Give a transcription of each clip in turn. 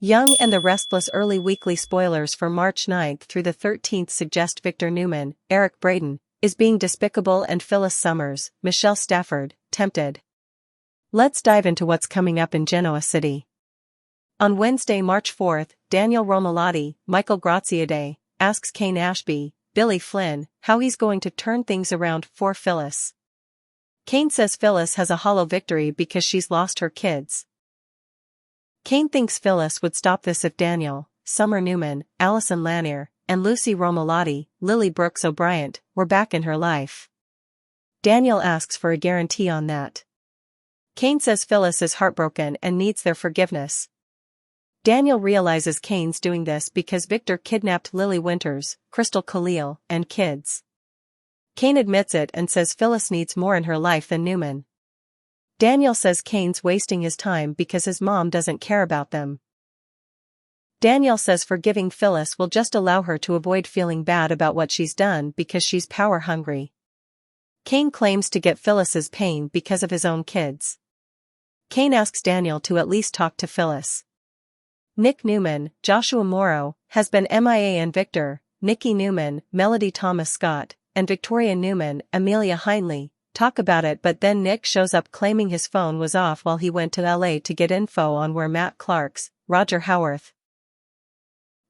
Young and the Restless early weekly spoilers for March 9th through the 13th suggest Victor Newman, Eric Braeden, is being despicable and Phyllis Summers, Michelle Stafford, tempted. Let's dive into what's coming up in Genoa City. On Wednesday, March 4th, Daniel Romalotti, Michael Graziadei, asks Kane Ashby, Billy Flynn, how he's going to turn things around for Phyllis. Kane says Phyllis has a hollow victory because she's lost her kids. Kane thinks Phyllis would stop this if Daniel, Summer Newman, Allison Lanier, and Lucy Romalotti, Lily Brooks O'Brien, were back in her life. Daniel asks for a guarantee on that. Kane says Phyllis is heartbroken and needs their forgiveness. Daniel realizes Kane's doing this because Victor kidnapped Lily Winters, Crystal Khalil, and kids. Kane admits it and says Phyllis needs more in her life than Newman. Daniel says Kane's wasting his time because his mom doesn't care about them. Daniel says forgiving Phyllis will just allow her to avoid feeling bad about what she's done because she's power hungry. Kane claims to get Phyllis's pain because of his own kids. Kane asks Daniel to at least talk to Phyllis. Nick Newman, Joshua Morrow, has been MIA and Victor, Nikki Newman, Melody Thomas Scott, and Victoria Newman, Amelia Hindley, talk about it, but then Nick shows up claiming his phone was off while he went to LA to get info on where Matt Clark's, Roger Howarth,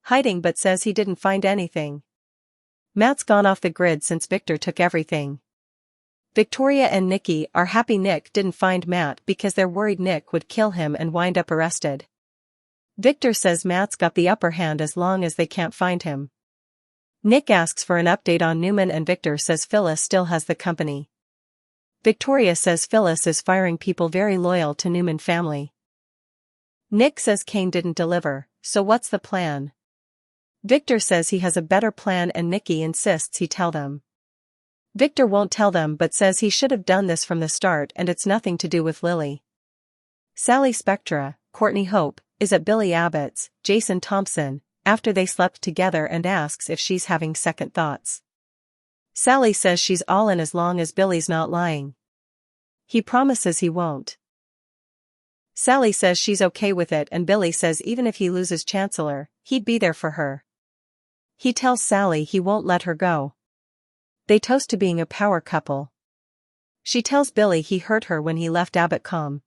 hiding, but says he didn't find anything. Matt's gone off the grid since Victor took everything. Victoria and Nikki are happy Nick didn't find Matt because they're worried Nick would kill him and wind up arrested. Victor says Matt's got the upper hand as long as they can't find him. Nick asks for an update on Newman and Victor says Phyllis still has the company. Victoria says Phyllis is firing people very loyal to Newman family. Nick says Kane didn't deliver, so what's the plan? Victor says he has a better plan and Nikki insists he tell them. Victor won't tell them but says he should have done this from the start and it's nothing to do with Lily. Sally Spectra, Courtney Hope, is at Billy Abbott's, Jason Thompson, after they slept together and asks if she's having second thoughts. Sally says she's all in as long as Billy's not lying. He promises he won't. Sally says she's okay with it and Billy says even if he loses Chancellor, he'd be there for her. He tells Sally he won't let her go. They toast to being a power couple. She tells Billy he hurt her when he left Abbott calm.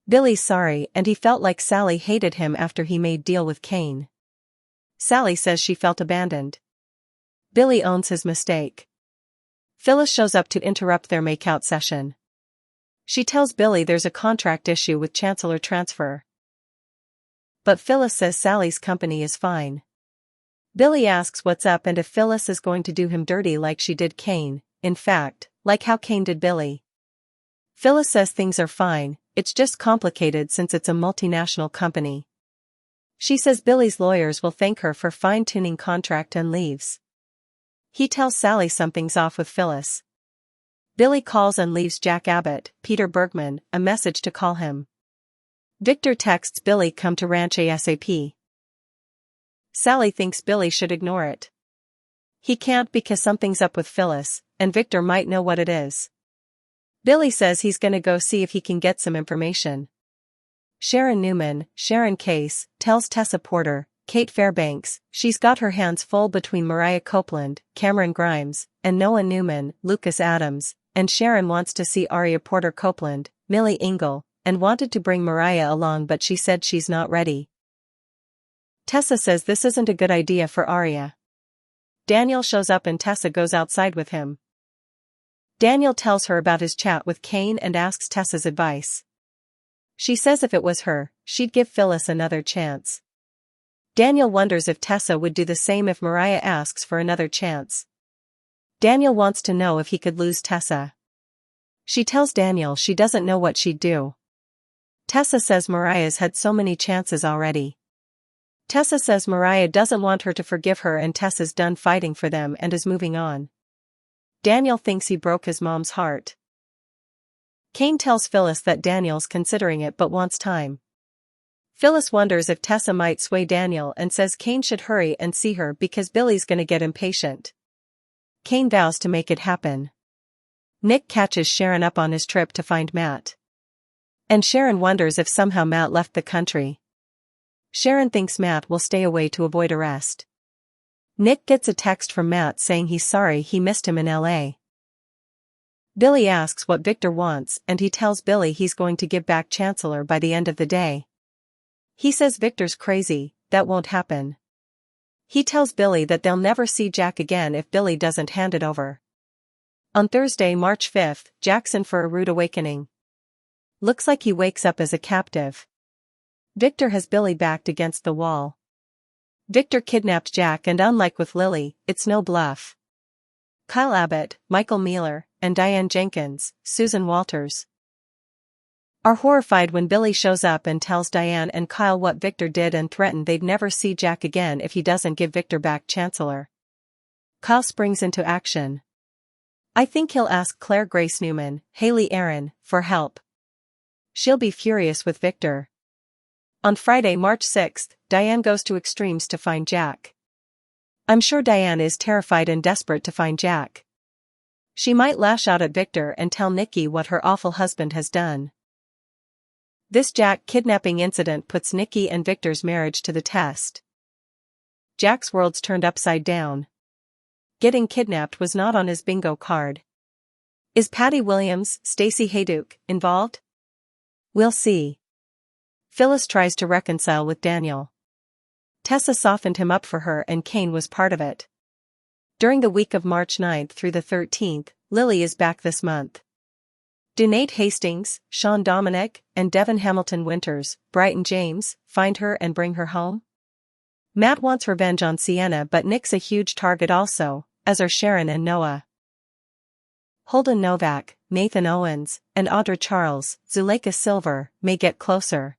Billy's sorry and he felt like Sally hated him after he made deal with Kane. Sally says she felt abandoned. Billy owns his mistake. Phyllis shows up to interrupt their makeout session. She tells Billy there's a contract issue with Chancellor transfer. But Phyllis says Sally's company is fine. Billy asks what's up and if Phyllis is going to do him dirty like she did Kane, in fact, like how Kane did Billy. Phyllis says things are fine, it's just complicated since it's a multinational company. She says Billy's lawyers will thank her for fine-tuning contract and leaves. He tells Sally something's off with Phyllis. Billy calls and leaves Jack Abbott, Peter Bergman, a message to call him. Victor texts Billy come to ranch ASAP. Sally thinks Billy should ignore it. He can't because something's up with Phyllis, and Victor might know what it is. Billy says he's gonna go see if he can get some information. Sharon Newman, Sharon Case, tells Tessa Porter, Kate Fairbanks, she's got her hands full between Mariah Copeland, Cameron Grimes, and Noah Newman, Lucas Adams, and Sharon wants to see Aria Porter Copeland, Millie Engel, and wanted to bring Mariah along but she said she's not ready. Tessa says this isn't a good idea for Aria. Daniel shows up and Tessa goes outside with him. Daniel tells her about his chat with Kane and asks Tessa's advice. She says if it was her, she'd give Phyllis another chance. Daniel wonders if Tessa would do the same if Mariah asks for another chance. Daniel wants to know if he could lose Tessa. She tells Daniel she doesn't know what she'd do. Tessa says Mariah's had so many chances already. Tessa says Mariah doesn't want her to forgive her and Tessa's done fighting for them and is moving on. Daniel thinks he broke his mom's heart. Kane tells Phyllis that Daniel's considering it but wants time. Phyllis wonders if Tessa might sway Daniel and says Kane should hurry and see her because Billy's gonna get impatient. Kane vows to make it happen. Nick catches Sharon up on his trip to find Matt. And Sharon wonders if somehow Matt left the country. Sharon thinks Matt will stay away to avoid arrest. Nick gets a text from Matt saying he's sorry he missed him in LA. Billy asks what Victor wants and he tells Billy he's going to give back Chancellor by the end of the day. He says Victor's crazy, that won't happen. He tells Billy that they'll never see Jack again if Billy doesn't hand it over. On Thursday, March 5th, Jack's in for a rude awakening. Looks like he wakes up as a captive. Victor has Billy backed against the wall. Victor kidnapped Jack and unlike with Lily, it's no bluff. Kyle Abbott, Michael Mealer, and Diane Jenkins, Susan Walters, are horrified when Billy shows up and tells Diane and Kyle what Victor did and threatened they'd never see Jack again if he doesn't give Victor back Chancellor. Kyle springs into action. I think he'll ask Claire Grace Newman, Haley Aaron, for help. She'll be furious with Victor. On Friday, March 6th, Diane goes to extremes to find Jack. I'm sure Diane is terrified and desperate to find Jack. She might lash out at Victor and tell Nikki what her awful husband has done. This Jack kidnapping incident puts Nikki and Victor's marriage to the test. Jack's world's turned upside down. Getting kidnapped was not on his bingo card. Is Patty Williams, Stacey Hayduke, involved? We'll see. Phyllis tries to reconcile with Daniel. Tessa softened him up for her and Kane was part of it. During the week of March 9th through the 13th, Lily is back this month. Do Nate Hastings, Sean Dominic, and Devin Hamilton Winters, Brighton James, find her and bring her home? Matt wants revenge on Sienna but Nick's a huge target also, as are Sharon and Noah. Holden Novak, Nathan Owens, and Audra Charles, Zuleika Silver, may get closer.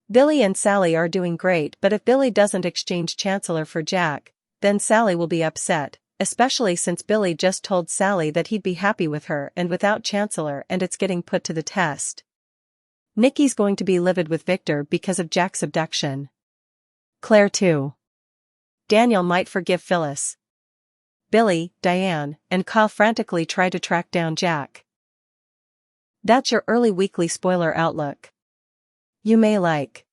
Billy and Sally are doing great but if Billy doesn't exchange Chancellor for Jack, then Sally will be upset, especially since Billy just told Sally that he'd be happy with her and without Chancellor and it's getting put to the test. Nikki's going to be livid with Victor because of Jack's abduction. Claire too. Daniel might forgive Phyllis. Billy, Diane, and Kyle frantically try to track down Jack. That's your early weekly spoiler outlook. You may like